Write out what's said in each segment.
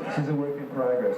This is a work in progress.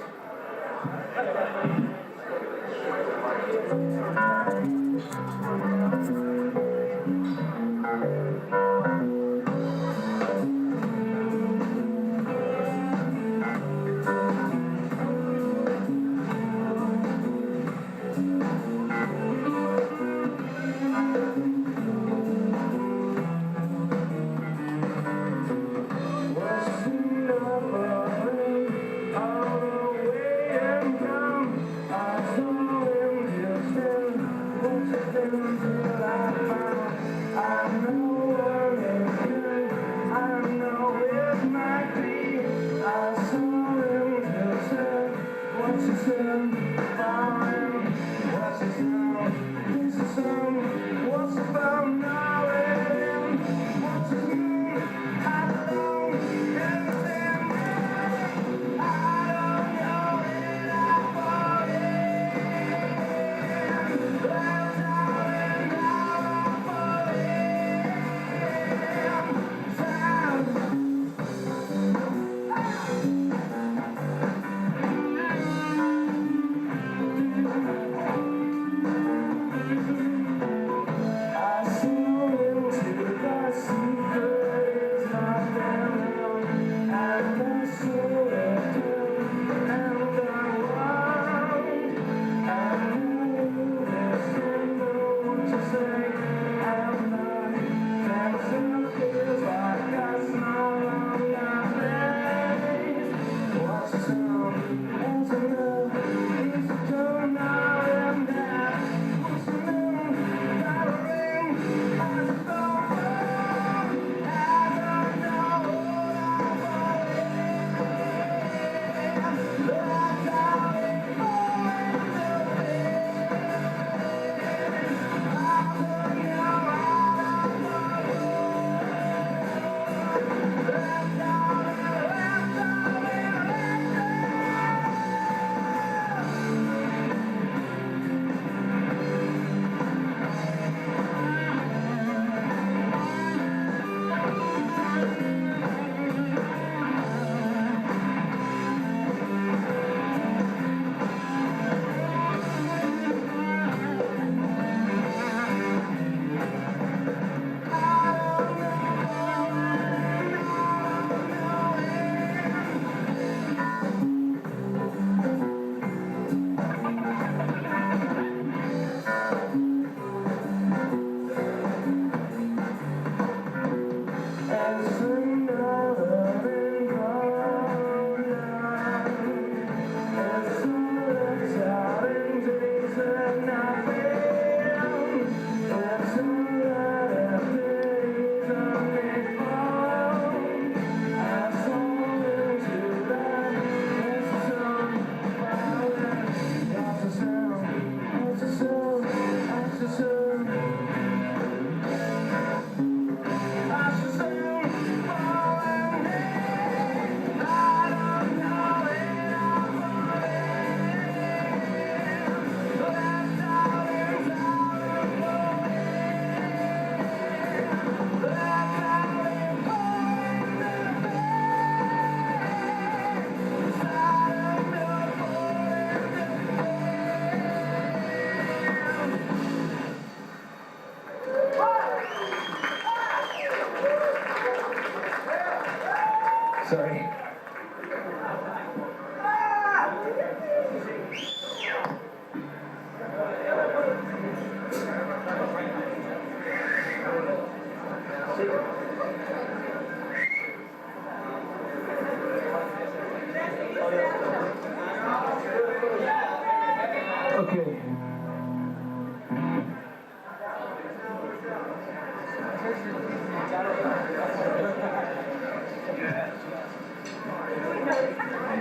What's about now and what's it mean? I don't know everything. I don't know it. I fall in. That's how and how I fall in. I see into the secret is not found, and the soul of him and the world. And you listen to what you say, and the dancing feels like a smile on your face. What's the sound? What's the love? Is it true now and then? What's the moon? Got a ring? Has it gone wrong? I don't know what I'm falling. That's how it fall into being. I put you out of the room. That's how Sorry.